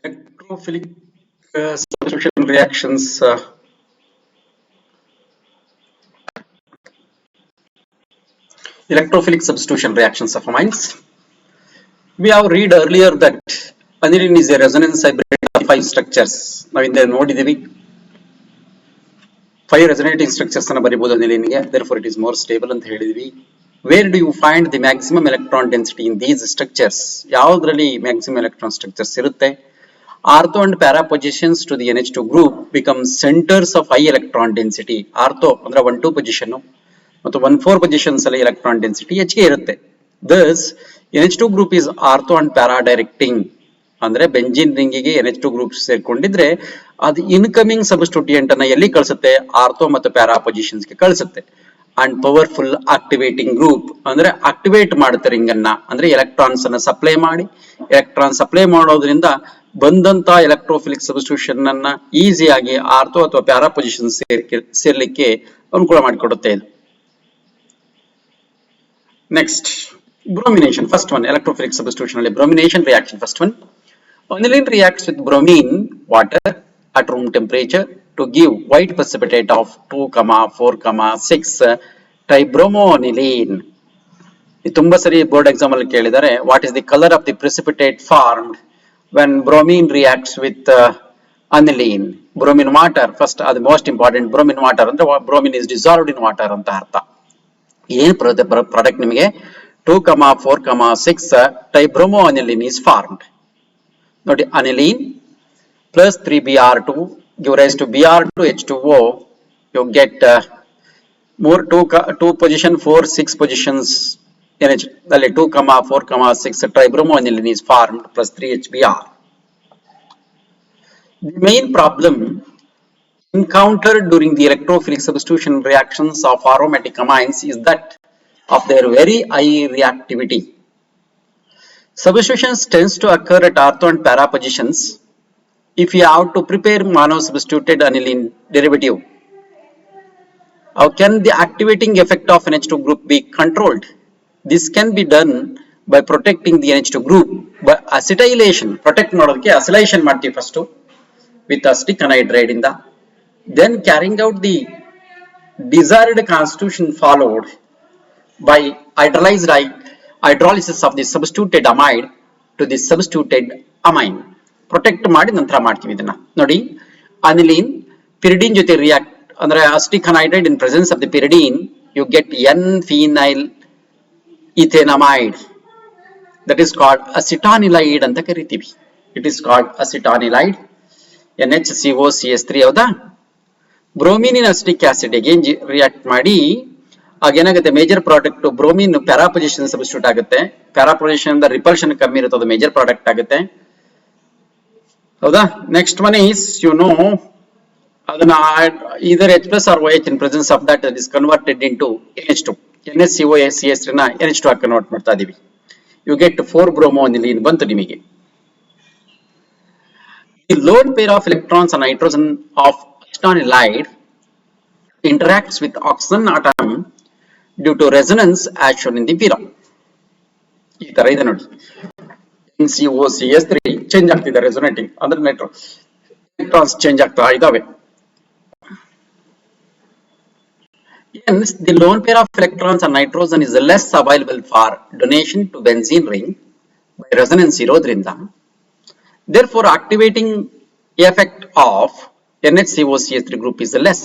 Electrophilic substitution reactions. Electrophilic substitution reactions of amines. We have read earlier that aniline is a resonance hybrid of 5 structures. ನಾವು ಹಿಂದೆ ನೋಡಿದ್ದೀವಿ 5 resonating structures ಅನ್ನು ಬರೀಬಹುದು aniline. Therefore, it is more stable ಅಂತ ಹೇಳಿದ್ವಿ. Where do you find the maximum electron density in these structures? ಯಾವುದರಲ್ಲಿ maximum electron structures ಇರುತ್ತೆ? Ortho and para positions to the NH2 group become centers of high electron density. Ortho ಅಂದ್ರೆ 1-2 position ಮತ್ತು 1-4 positions ಅಲ್ಲಿ electron density ಹೆಚ್ಚಿಗೆ ಇರುತ್ತೆ. Thus, NH2 group is ortho and para directing. ಅಂದ್ರೆ benzene ರಿಂಗಿಗೆ NH2 group ಸೇರ್ಕೊಂಡಿದ್ರೆ ಅದು incoming substituent ಅನ್ನ ಎಲ್ಲಿ ಕಳಿಸುತ್ತೆ? Ortho ಮತ್ತು ಪ್ಯಾರಾ ಪೊಸಿಷನ್ಸ್ ಗೆ ಕಳಿಸುತ್ತೆ. ಅಂಡ್ ಪವರ್ಫುಲ್ ಆಕ್ಟಿವೇಟಿಂಗ್ ಗ್ರೂಪ್ ಅಂದ್ರೆ ಆಕ್ಟಿವೇಟ್ ಮಾಡುತ್ತೆ ರಿಂಗ್ ಅನ್ನ, ಅಂದ್ರೆ ಎಲೆಕ್ಟ್ರಾನ್ಸ್ ಅನ್ನ ಸಪ್ಲೈ ಮಾಡಿ, ಎಲೆಕ್ಟ್ರಾನ್ ಸಪ್ಲೈ ಮಾಡೋದ್ರಿಂದ ಬಂದಂತ ಎಲೆಕ್ಟ್ರೋಫಿಲಿಕ್ ಸಬ್ಸ್ಟಿಟ್ಯೂಷನ್ ಅನ್ನ ಈಸಿಯಾಗಿ ಆರ್ಥೋ ಅಥವಾ ಪ್ಯಾರಾ ಪೊಸಿಷನ್ ಸೇರ್ಲಿಕ್ಕೆ ಅನುಕೂಲ ಮಾಡಿಕೊಡುತ್ತೆ ಇದು. Next, bromination. First one, electrophilic substitution. Bromination reaction. First one, aniline reacts with bromine water at room temperature to give white precipitate of 2,4,6 tribromoaniline. ಇದು ತುಂಬಾ ಸರಿ ಬೋರ್ಡ್ ಎಕ್ಸಾಮ್ ಅಲ್ಲಿ ಕೇಳಿದ್ದಾರೆ. What is the color of the precipitate formed when bromine reacts with aniline? Bromine water. First, the most important, bromine water ಅಂದ್ರೆ bromine is dissolved in water ಅಂತ ಅರ್ಥ. ಏನು product ನಿಮಗೆ 2,4,6 tribromoaniline is formed. ನೋಡಿ, aniline plus 3Br2 give rise to Br2H2O. You get more 2 position 4 6 positions NH. ಅಲ್ಲಿ 2,4,6 tribromoaniline is formed plus 3HBr. The main problem encountered during the electrophilic substitution reactions of aromatic amines is that of their very high reactivity. Substitutions tends to occur at ortho and para positions if you have to prepare mono-substituted aniline derivative. How can the activating effect of NH2 group be controlled? This can be done by protecting the NH2 group by acetylation. Protect ಮಾಡೋದಕ್ಕೆ acetylation ಮಾಡ್ತೀವಿ first with acetic anhydride ಇಂದ. Then carrying out the desired constitution followed by hydrolysis of the substituted amide to the substituted amine. Protect ಮಾಡಿ ನಂತರ ಮಾಡ್ತೀವಿ ಇದನ್ನ. ನೋಡಿ, aniline ಪಿರಿಡಿನ್ ಜೊತೆ react ಅಂದ್ರೆ acetic anhydride in presence of the pyridine you get N-phenyl ethanamide. That is called acetanilide ಅಂತ ಕರಿತೀವಿ. It is called acetanilide. NHCOCH3 ಹೌದಾ? ಬ್ರೋಮಿನ್ ಅಸಿಟಿಕ್ ಆಸಿಡ್ ಗೆ ರಿಯಾಕ್ಟ್ ಮಾಡಿ ಆಗೇನಾಗುತ್ತೆ, major product bromine para position substitute ಆಗುತ್ತೆ. Para position repulsion ಕಮ್ಮಿ ಇರುತ್ತೆ, ಅದು ಮೇಜರ್ ಪ್ರಾಡಕ್ಟ್ ಆಗುತ್ತೆ. ಹೌದಾ? ನೆಕ್ಸ್ಟ್ ಒನ್ ಈಸ್ ಅದನ್ನ either H plus or OH in presence of that is converted into NH2. NHCOCH3 ನ NH2 ಆಗಿ ಕನ್ವರ್ಟ್ ಮಾಡ್ತಾ ಇದೀವಿ. You get 4-bromoaniline ಬಂತು ನಿಮಗೆ. The lone pair of electrons and nitrogen of acetanilide interacts with oxygen atom due to resonance as shown in the figure. ಈ ತರ ಇದೆ ನೋಡಿ, NCOCH3 ಚೇಂಜ್ ಆಗ್ತಿದೆ ರೆಸೊನೇಟಿಂಗ್, ಅಂದ್ರೆ ಎಲೆಕ್ಟ್ರಾನ್ಸ್ ಚೇಂಜ್ ಆಗ್ತಾ ಇದಾವೆ. Hence, the lone pair of electrons and nitrogen is less available for donation to benzene ring by resonance ಇರೋದ್ರಿಂದ, therefore activating effect of NHCOCH3 group is less,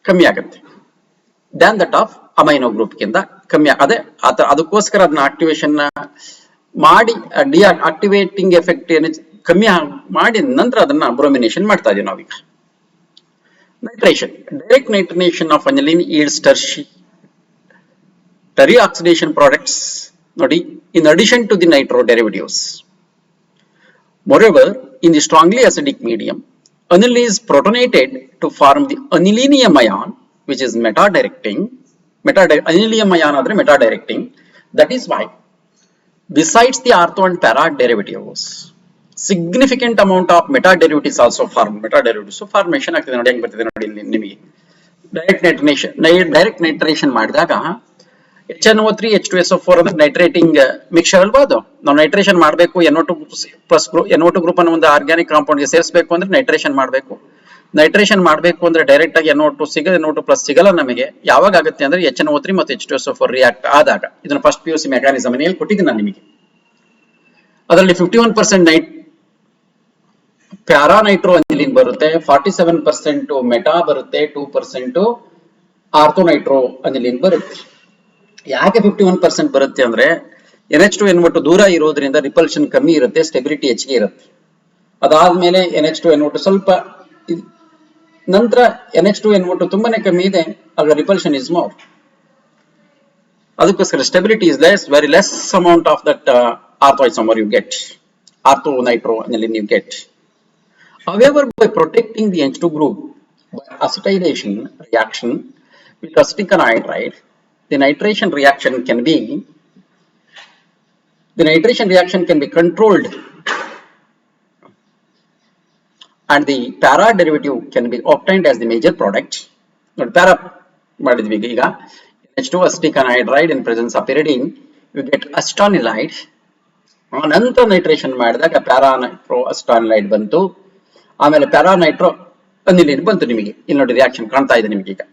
ಕಮ್ಮಿ ಆಗುತ್ತೆ than that of amino group ಗಿಂತ ಕಮ್ಮಿ ಆಗದೆ. ಅದಕ್ಕೋಸ್ಕರ ಅದನ್ನ activation ಮಾಡಿ activating effect ಕಮ್ಮಿ ಮಾಡಿ ನಂತರ ಅದನ್ನ ಬ್ರೋಮಿನೇಷನ್ ಮಾಡ್ತಾ ಇದೀವಿ ನಾವೀಗ. Nitration, direct nitration of aniline yields tertiary oxidation products. ನೋಡಿ, in addition to the nitro derivatives. Moreover, in the strongly acidic medium, aniline is protonated to form the anilinium ion, which is meta-directing. Anilinium ion adre meta-directing. That is why, besides the ortho and para derivatives, significant amount of meta derivatives also form. Meta derivatives so formation ಆಗ್ತದೆ ನೋಡಿ, ಹೆಂಗ್ ಬರ್ತದೆ ನೋಡಿ ಇಲ್ಲಿ ನಿಮಗೆ. Direct nitration ಮಾಡಿದಾಗ HNO3 H2SO4 ಅಂದ್ರೆ ನೈಟ್ರೇಟಿಂಗ್ mixer ಅಲ್ವಾ ಅದು. ನಾವು ನೈಟ್ರೇಷನ್ ಮಾಡಬೇಕು NO2 ಪ್ಲಸ್ NO2 ಗ್ರೂಪ್ ಅನ್ನು ಒಂದು ಆರ್ಗ್ಯಾನಿಕ್ ಕಾಂಪೌಂಡ್ ಗೆ ಸೇರಿಸಬೇಕು ಅಂದ್ರೆ ನೈಟ್ರೇಷನ್ ಮಾಡಬೇಕು. ನೈಟ್ರೇಷನ್ ಮಾಡಬೇಕು ಅಂದ್ರೆ ಡೈರೆಕ್ಟ್ ಆಗಿ NO2 ಸಿಗಲ್ಲ, NO2 ಪ್ಲಸ್ ಸಿಗಲ್ಲ ನಮಗೆ. ಯಾವಾಗ ಆಗುತ್ತೆ ಅಂದ್ರೆ HNO3 ಮತ್ತು H2SO4 ರಿಯಾಕ್ಟ್ ಆದಾಗ. ಇದನ್ನ ಫಸ್ಟ್ PUC ಮೆಕ್ಯಾನಿಸಮ್ ಅಲ್ಲಿ ಕೊಟ್ಟಿದ್ದೀನಿ ನಾನು ನಿಮಗೆ. ಅದರಲ್ಲಿ 51% ಪ್ಯಾರಾ ನೈಟ್ರೋ ಅನಿಲಿನ್ ಬರುತ್ತೆ, 47% ಮೆಟಾ ಬರುತ್ತೆ, 2% ಆರ್ಥೋ ನೈಟ್ರೋ ಅನಿಲಿನ್ ಬರುತ್ತೆ. ಯಾಕೆ 51% ಬರುತ್ತೆ ಅಂದ್ರೆ NH2NO2 ದೂರ ಇರೋದ್ರಿಂದ ರಿಪಲ್ಷನ್ ಕಮ್ಮಿ ಇರುತ್ತೆ, ಸ್ಟೆಬಿಲಿಟಿ ಹೆಚ್ಚಿಗೆ ಇರುತ್ತೆ. ಅದಾದ್ಮೇಲೆ NH2NO2 ಸ್ವಲ್ಪ ನಂತರ NH2NO2 ತುಂಬಾನೇ ಕಮ್ಮಿ ಇದೆ, ಆಗ ರಿಪಲ್ಷನ್ ಇಸ್ ಮೋರ್. ಅದಕ್ಕೋಸ್ಕರ stability is less, very less amount of that ortho isomer you get, ortho nitro aniline you get. However, by protecting the H2 group by acetylation reaction with acetic anhydride, the nitration reaction can be controlled and the para derivative can be obtained as the major product. Para ಮಾಡಿದ್ವಿ ಈಗ H2 acetic anhydride in presence of pyridine, you get acetonylide. ನಂತರ nitration ಮಾಡಿದಾಗ para Nitro ಅಸಿಟಾನಿಲೈಡ್ ಬಂತು, ಆಮೇಲೆ para Nitro aniline ಬಂತು. ನಿಮಗೆ ಇಲ್ಲಿ ನೋಡಿ ರಿಯಾಕ್ಷನ್ ಕಾಣ್ತಾ ಇದೆ ನಿಮಗೆ ಈಗ.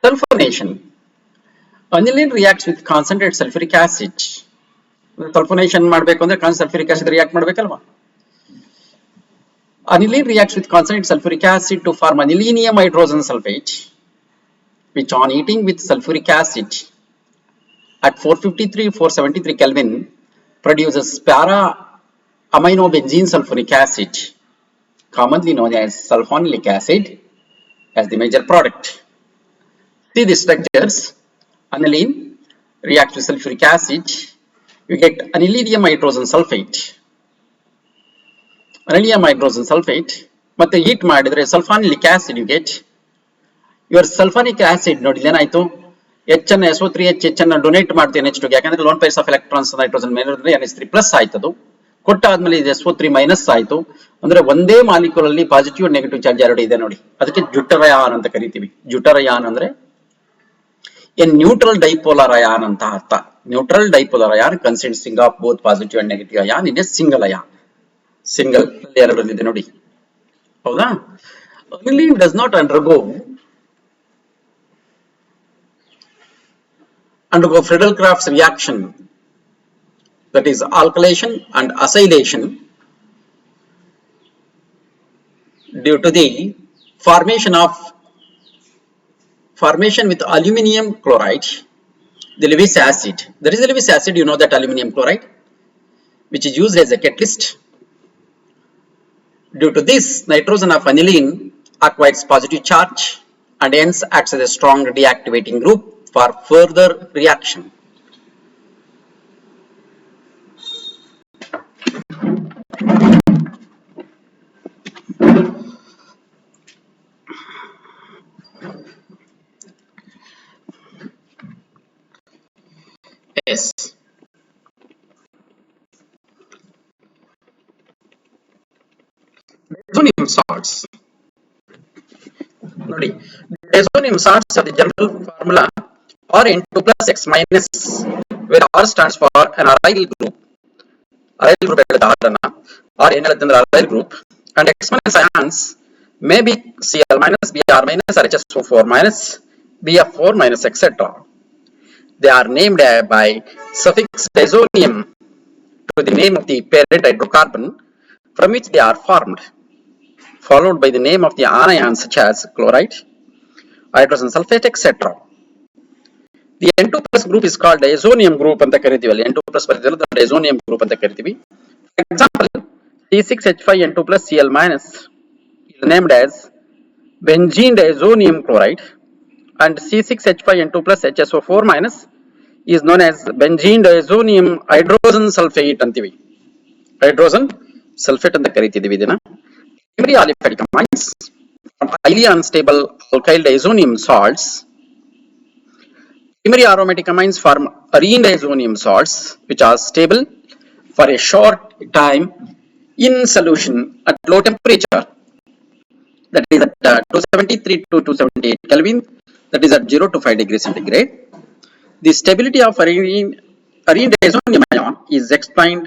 Sulphonation, aniline reacts with concentrate sulphuric acid. Sulphonation ಮಾಡಬೇಕು ಅಂದ್ರೆ ಸಲ್ಫ್ಯೂರಿಕ್ ಆಸಿಡ್ ರಿಯಾಕ್ಟ್ ಮಾಡಬೇಕಲ್ವಾ. Aniline reacts with concentrated sulfuric acid to form anilinium hydrogen sulfate, which on heating with sulfuric acid at 453-473 Kelvin produces para aminobenzene sulfuric acid, commonly known as sulfonilic acid, as the major product. See the structures. Aniline reacts with sulfuric acid, you get anilinium hydrogen sulfate. Anilinium hydrogen sulfate ಮತ್ತೆ heat ಮಾಡಿದ್ರೆ sulphanilic acid you get. Your sulphanic acid ನೋಡಿ ಏನಾಯ್ತು, HNSO3H donate ಮಾಡ್ತೀನಿ H2 ಗೆ, ಯಾಕಂದ್ರೆ lone pairs of electrons nitrogen ಮೇಲೆ NH3 plus ಆಯ್ತದು. ಕೊಟ್ಟಾದ್ಮೇಲೆ ಇದು SO3 minus ಆಯ್ತು, ಅಂದ್ರೆ ಒಂದೇ ಮಾಲಿಕ್ಯೂಲ್ ಅಲ್ಲಿ ಪಾಸಿಟಿವ್ ನೆಗೆಟಿವ್ ಚಾರ್ಜ್ ಎರಡು ಇದೆ ನೋಡಿ. ಅದಕ್ಕೆ ಜ್ಯುಟರಯಾನ್ ಅಂತ ಕರಿತೀವಿ. ಜ್ಯುಟರಯಾನ್ ಅಂದ್ರೆ ಎನ್ ನ್ಯೂಟ್ರಲ್ ಡೈಪೋಲಾರ್ ಅಯಾನ್ ಅಂತ ಅರ್ಥ. Neutral dipolar ion consisting of both positive and negative ion in a single ion. Single ಎರಡರಲ್ಲಿದೆ ನೋಡಿ, ಹೌದಾ. Aniline does not undergo Friedel-Crafts reaction, that is alkylation and acylation, due to the formation with aluminium chloride, the Lewis acid. There is a Lewis acid, you know that aluminium chloride, which is used as a catalyst. Due to this, nitrogen of aniline acquires positive charge and hence acts as a strong deactivating group for further reaction. Yes. Diazonium salts. ನೋಡಿ, diazonium salts are the general formula Rn2 plus X minus, where R stands for an aryl group. Aryl group or N aryl group, and X minus ions may be Cl minus, Br minus, or HSO4 minus, Bf4 minus, etc. They are named by suffix diazonium to the name of the parent hydrocarbon from which they are formed, followed by the name of the anions such as chloride, hydrogen sulfate, etc. The N2 plus group is called diazonium group ಅಂತ ಕರಿತೀವಿ. ಅಲ್ಲಿ N2 plus ಬರೆದಿರೋದು diazonium group ಅಂತ ಕರಿತೀವಿ. For example, C6H5N2 plus Cl minus is named as benzene diazonium chloride, and C6H5N2 plus HSO4 minus is known as benzene diazonium hydrogen sulfate ಅಂತೀವಿ. Hydrogen sulphate ಅಂತ ಕರಿತಿದ್ದೀವಿ ಇದನ್ನ. Primary aliphatic amines from highly unstable alkyl diazonium salts. Primary aromatic amines form arene diazonium salts, which are stable for a short time in solution at low temperature, that is at 273 to 278 Kelvin, that is at 0 to 5 degrees centigrade. The stability of arene resonium ion is explained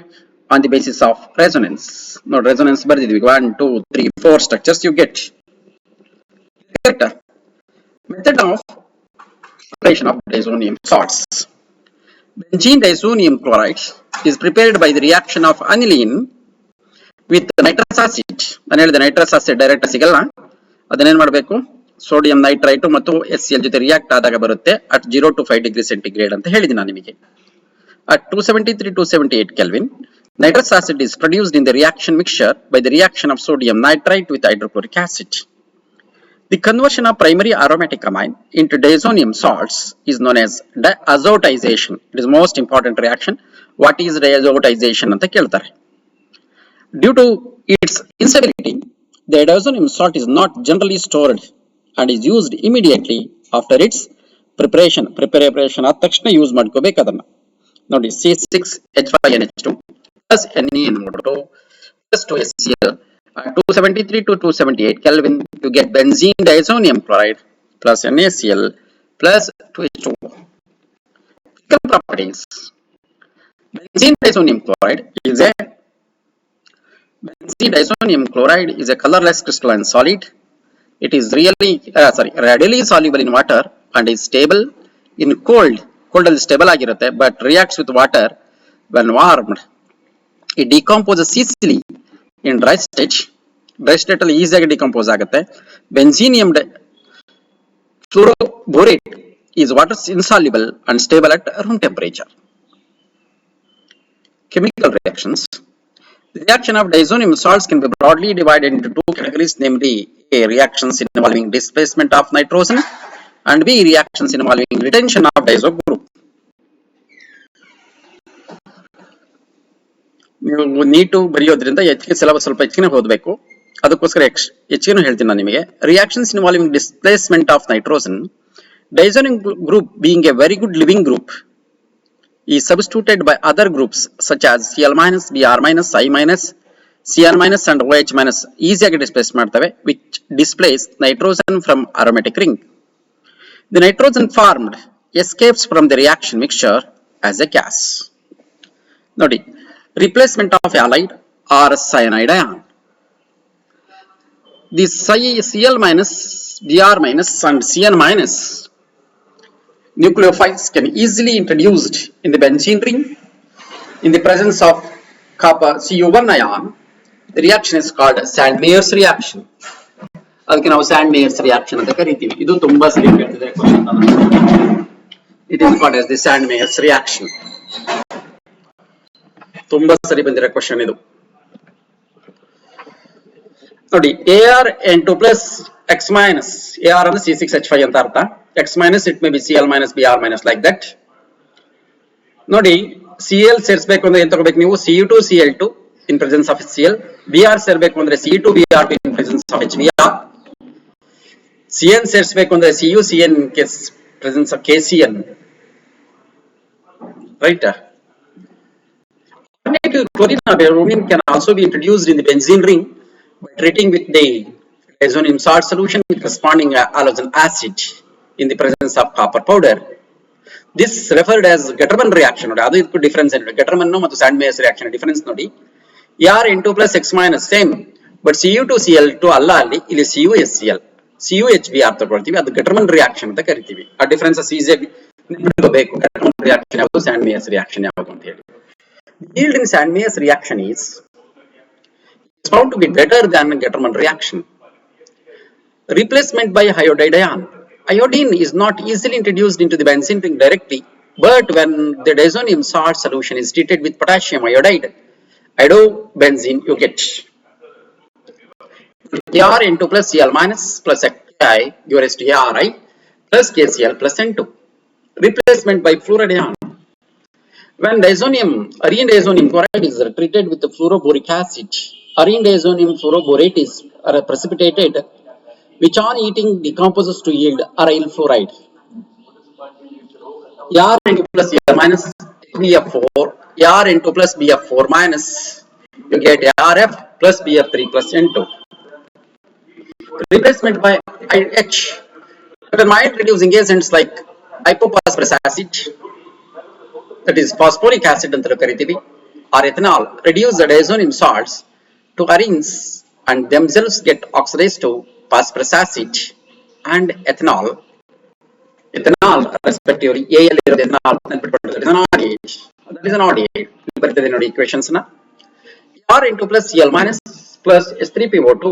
on the basis of resonance. Now, resonance barದಿದ್ದೀವಿ 1, 2, 3, 4 structures you get. Correct? Method of preparation of disonium salts. Benzene disonium chloride is prepared by the reaction of aniline with nitrous acid. ನಾನು ಹೇಳಿದೆ nitrous acid direct ಸಿಗಲ್ಲ, ಅದನ್ನೇನ್ ಮಾಡಬೇಕು, sodium nitrite ಮತ್ತು HCl ಜೊತೆ react ಆದಾಗ ಬರುತ್ತೆ at 0 to 5 degree centigrade ಅಂತ ಹೇಳಿದೆ ನಾನು ನಿಮಗೆ. At 273-278 Kelvin, nitrous acid is produced in the reaction mixture by the reaction of sodium nitrite with hydrochloric acid. The conversion of primary aromatic amine into diazonium salts is known as diazotization. It is most important reaction. What is diazotization anta keltare. Due to its instability, the diazonium salt is not generally stored and is used immediately after its preparation. Preparation ಆದ ತಕ್ಷಣ use ಮಾಡ್ಕೋಬೇಕು ಅದನ್ನ. ನೋಡಿ C6H5NH2 plus Ne NO2 plus 2HCl. At 273 to 278 Kelvin, you get benzene diazonium chloride plus NaCl plus 2H2. Chemical properties. Benzene diazonium chloride is a colorless crystalline solid. It is readily soluble in water and is stable in cold. Cold is stable ಆಗಿರುತ್ತೆ, but reacts with water when warmed. It decomposes easily in dry state. Dry state ಅಲ್ಲಿ ಈಸಿಯಾಗಿ decompose ಆಗುತ್ತೆ. Benzenium fluoroborate is water insoluble and stable at room temperature. Chemical reactions. The reaction of diazonium salts can be broadly divided into two categories, namely A, reactions involving displacement of nitrogen, and B, reactions involving retention of diazo group. ನೀವು NEET ಬರೆಯೋದ್ರಿಂದ ಹೆಚ್ಚಿಗೆ syllabus ಸ್ವಲ್ಪ ಹೆಚ್ಚಿಗೆ ಓದಬೇಕು, ಅದಕ್ಕೋಸ್ಕರ ಹೆಚ್ಚಿಗೆ ಹೇಳ್ತೀನಿ ನಾನು ನಿಮಗೆ. Reactions involving displacement of nitrogen, diazonium group being a very good living group is substituted by other groups such as Cl-, Br-, I-, Cn- and OH- ಈಸಿಯಾಗಿ ಡಿಸ್ಪ್ಲೇಸ್ ಮಾಡ್ತವೆ, which displace nitrogen from aromatic ring. The nitrogen formed escapes from the reaction mixture as a gas. ನೋಡಿ, replacement of halide or cyanide ion. The Cl-, Br- and Cn- nucleophiles can easily introduced in the benzene ring in the presence of copper Cu1 ion. The reaction is called Sandmeyer's reaction. ಅದಕ್ಕೆ ನಾವು Sandmeyer's reaction ಅಂತ ಕರಿತೀವಿ. ಇದು ತುಂಬಾ ಸರಿ ಕೇಳ್ತಿದೆ question ಅನ್ನು. It is called as the Sandmeyer's reaction. ತುಂಬಾ ಸರಿ ಬಂದಿರೋ ಕ್ವೆಶ್ಚನ್ ಇದು. ನೋಡಿ, Ar(N2) plus X minus, Ar ಅಂದ್ರೆ C6H5 ಅಂತ ಅರ್ಥ, X minus it may be Cl minus Br minus like that. ನೋಡಿ, Cl ಸೇರಿಸಬೇಕು ಅಂದ್ರೆ ಏನ್ ತಗೋಬೇಕು ನೀವು, Cu2Cl2 in presence of Cl, Br ಸೇರಿಸಬೇಕು ಅಂದ್ರೆ C2Br2 in presence of HBr, Cn ಸೇರಿಸಬೇಕು ಅಂದ್ರೆ CuCn in presence of KCN, right? Alternative chlorine or bromine can also be introduced in the benzene ring by treating with the diazonium salt solution with corresponding halogen acid in the presence of copper powder. This referred as Gatterman reaction. ಅದು ಇದಕ್ಕೂ difference ಏನು, Gatterman ಮತ್ತು Sandmeyer's reaction difference ನೋಡಿ. Ar(N2) plus X minus same, but Cu2Cl2 ಅಲ್ಲ, ಅಲ್ಲಿ ಇಲ್ಲಿ CuHCl, CuHBr ತಗೊಳ್ತೀವಿ, ಅದು Gatterman reaction ಅಂತ ಕರಿತೀವಿ. ಆ ಡಿಫರೆನ್ಸಸ್ ಈಸಿಯಾಗಿ ನೆನಪಿಟ್ಕೋಬೇಕು, Gatterman reaction ಯಾವುದು, Sandmeyer's reaction ಯಾವುದು ಅಂತ ಹೇಳಿ. Yield in Sandmeyer's reaction is found to be better than Gatterman reaction. Replacement by iodide ion. Iodine is not easily introduced into the benzene ring directly, but when the diazonium salt solution is treated with potassium iodide, iodobenzene, you get Ar(N2) plus Cl- plus Ki gives to Ari plus KCl plus N2. Replacement by fluoride ion. When arene diazonium chloride is treated with the fluoroboric acid, arene diazonium fluoroborate is precipitated, which on heating decomposes to yield aryl fluoride. Ar(N2) plus Cl- BF4, Ar(N2) plus BF4 minus, you get Rf plus BF3 plus N2. Replacement by H. Certain mild reducing agents like hypophosphorus acid, that is phosphoric acid ಅಂತ ಕರಿತೀವಿ, or ethanol reduce the diazonium salts to arines and themselves get oxidized to phosphorus acid and ethanol. Ethanol respectively AL ಇರೋದು ethanol ನೆನಪಿಟ್ಕೊಳ್ಳಿ, that is an RDH. That is an RDH. ಇಲ್ಲಿ ಬರ್ತದೆ ನೋಡಿ equations ನ. R into plus Cl minus plus S3PO2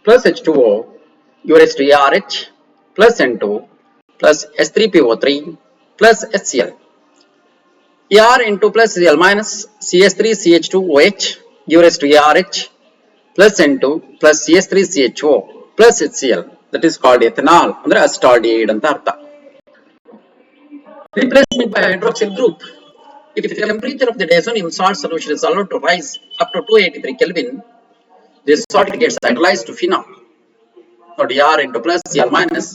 plus H2O u raised to ARH plus N2 plus S3PO3 plus HCl. Ar into plus Cl minus CS3CH2OH u raised to ARH plus N2 plus CS3CHO plus HCl. That is called ethanol. Andre acetaldehyde anta artha. Replacement by hydroxyl group. If the temperature of the diazonium salt solution is allowed to rise up to 283 Kelvin, this salt gets hydrolyzed to phenol. So Dr into plus Cl minus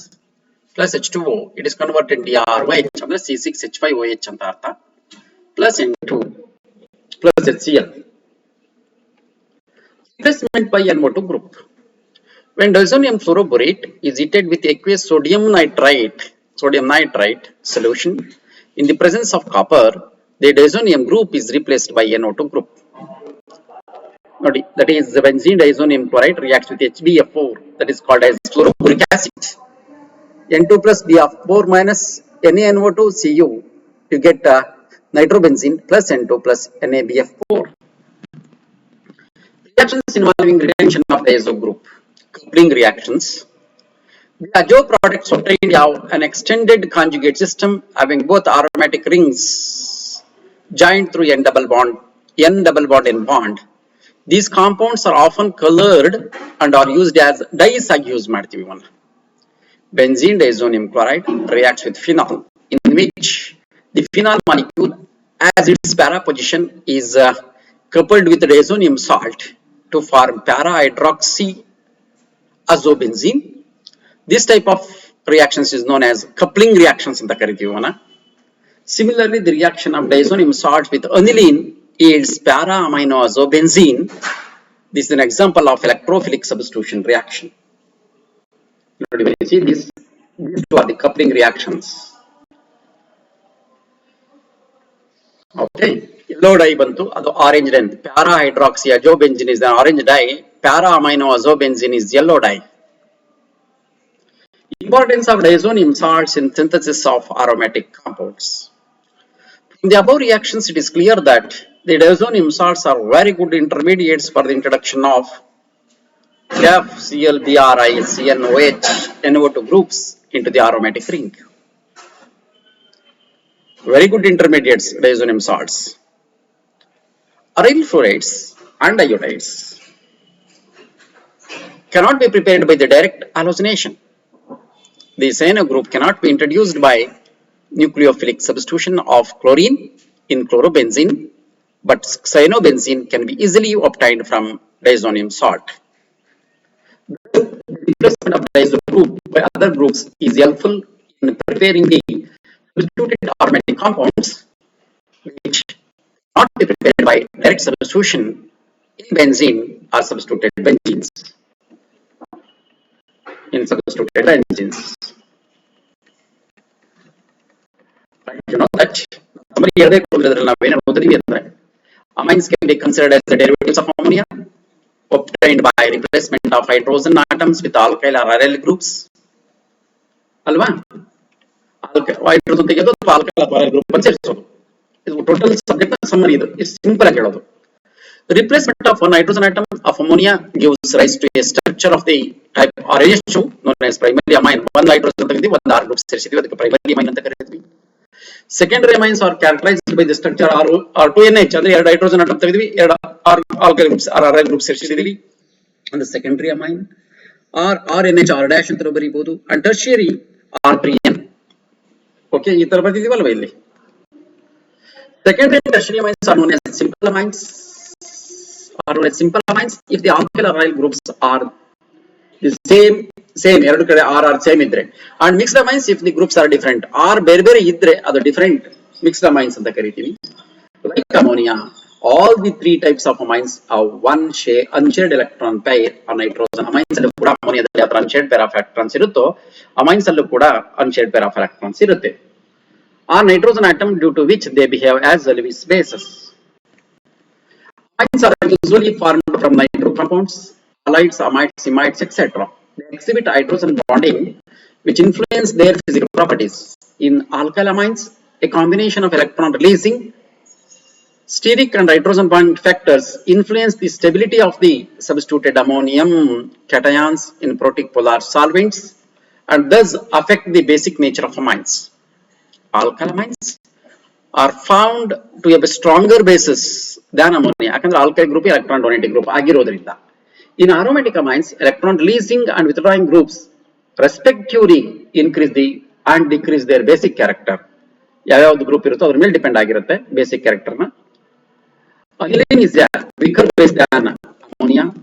plus H2O, it is converted into DROH, ಅಂದ್ರೆ C6H5OH ಅಂತ ಅರ್ಥ, plus N2 plus HCl. Replacement by NO2 group. When diazonium fluoroborate is heated with aqueous sodium nitrite solution in the presence of copper, the diazonium group is replaced by NO2 group. That is the benzene diazonium chloride reacts with HBF4, that is called as fluoroboric acid. N2 plus BF4 minus NaNO2 Cu, you get nitrobenzene plus N2 plus NaBF4. Reactions involving retention of diazo group. Coupling reactions. The azo products obtained have an extended conjugate system having both aromatic rings joined through N double bond N bond. These compounds are often colored and are used as dyes ಆಗಿ use ಮಾಡ್ತೀವಿ ಇವನ್ನ. Benzene diazonium chloride reacts with phenol, in which the phenol molecule, as its para position, is coupled with diazonium salt to form para-hydroxy azobenzene. This type of reactions is known as coupling reactions ಅಂತ ಕರಿತೀವಿ ಇವನ್ನ. Similarly, the reaction of diazonium salts with aniline yields para-aminoazobenzene. This is an example of electrophilic substitution reaction. When you see this, these two are the coupling reactions. Okay, yellow dye bantu, adu orange dye. Para-hydroxyazobenzene is an orange dye. Para-aminoazobenzene is yellow dye. Importance of diazonium salts in synthesis of aromatic compounds. From the above reactions, it is clear that the diazonium salts are very good intermediates for the introduction of FClBri, CnOH, NO2 groups into the aromatic ring. Very good intermediates, diazonium salts. Aryl fluorides and iodides cannot be prepared by the direct halogenation. The cyano group cannot be introduced by nucleophilic substitution of chlorine in chlorobenzene, but cyanobenzene can be easily obtained from diazonium salt. The replacement of diazo group by other groups is helpful in preparing the substituted aromatic compounds, which cannot be prepared by direct substitution in benzene or substituted benzenes. Right, you know that amines can be considered as the derivatives of ammonia, obtained by replacement of hydrogen atoms with alkyl or aryl groups. Alva? Hydrogen ತೆಗೆದು alkyl or aryl group ಅನ್ನು ಸೇರಿಸೋದು. ಇದು total subject summary ಇದು. It's simple ಆಗಿ ಹೇಳೋದು. The replacement of one hydrogen atom of ammonia gives rise to a structure of the type RH2 known as primary amine. One hydrogen ತೆಗೆದು ಒಂದು R group ಸೇರಿಸಿದ್ವಿ, ಅದಕ್ಕೆ primary amine ಅಂತ ಕರೀತೀವಿ. Secondary amines are characterized by the structure R2NH, ಅಂದ್ರೆ ಎರಡು hydrogen atom ತೆಗೆದ್ವಿ, ಎರಡು alkyl groups ಅರೈಲ್ group ಸೇರಿಸಿದೀವಿ. ಅಂದ್ರೆ secondary amine RNH R' ಅಂತ ಬರೀಬಹುದು, ಅಂಡ್ ಟರ್ಷಿಯರಿ R3N. ಓಕೆ, ಈ ತರ ಬರ್ತಿದೀವಲ್ವಾ ಇಲ್ಲಿ. Secondary and tertiary amines are known as simple amines. If the alkyl or aryl groups are the same ಎರಡು ಕಡೆ R same ಇದ್ರೆ, and mixed amines if the groups are different. R ಬೇರೆ ಬೇರೆ ಇದ್ರೆ ಅದು ಡಿಫರೆಂಟ್ ಮಿಕ್ಸ್ಡ್ amines ಅಂತ ಕರಿತೀವಿ. Like ammonia, all the three types of amines have one unshared electron pair on nitrogen. Amines allu kuda ammoniaದಲ್ಲಿ ಯಾವ unshared pair of electrons ಇರುತ್ತೋ amines ಅಲ್ಲೂ ಕೂಡ unshared pair of electrons ಇರುತ್ತೆ. On nitrogen atom due to which they behave as Lewis bases. Amines are usually formed from nitro compounds, halides, amides, imides, etc. They exhibit hydrogen bonding which influence their physical properties. In alkyl amines, a combination of electron releasing steric and hydrogen bond factors influence the stability of the substituted ammonium cations in protic polar solvents and thus affect the basic nature of amines. Alkyl amines are found to have a stronger basis than ammonia. ಯಾಕಂದ್ರೆ alkyl group electron donating group ಆಗಿರೋದ್ರಿಂದ. In aromatic amines, electron releasing and withdrawing groups respectively increase the and decrease their basic character. ಯಾವ್ಯಾವ್ದು group ಇರುತ್ತೋ ಅದ್ರ ಮೇಲೆ depend ಆಗಿರುತ್ತೆ basic character ನ. Aniline is a weaker base than ammonia.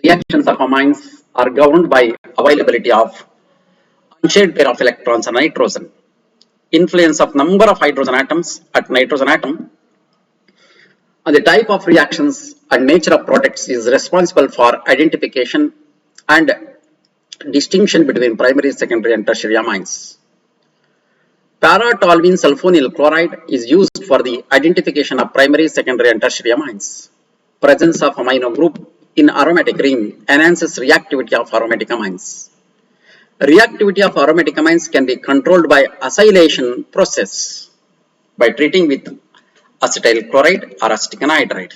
Reactions of amines are governed by availability of unshared pair of electrons on nitrogen. Influence of number of hydrogen atoms at nitrogen atom and the type of reactions and nature of products is responsible for identification and distinction between primary, secondary and tertiary amines. Para-toluene sulfonyl chloride is used for the identification of primary, secondary and tertiary amines. Presence of amino group in aromatic ring enhances reactivity of aromatic amines. Reactivity of aromatic amines can be controlled by acylation process by treating with acetyl chloride or acetic anhydride.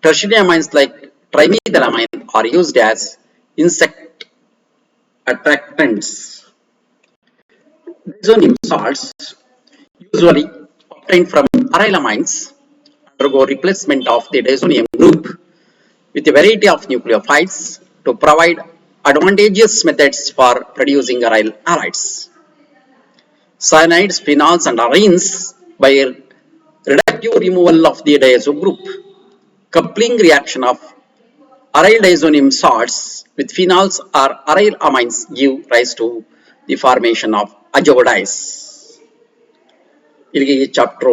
Tertiary amines like trimethylamine are used as insect attractants. Diazonium salts, usually obtained from aryl amines, undergo replacement of the diazonium group with a variety of nucleophiles to provide advantageous methods for producing aryl halides. Cyanides, phenols and arenes by reductive removal of the diazo group. Coupling reaction of aryl diazonium salts with phenols or aryl amines give rise to the formation of azogides. ಇಲ್ಲಿಗೆ ಈ chapter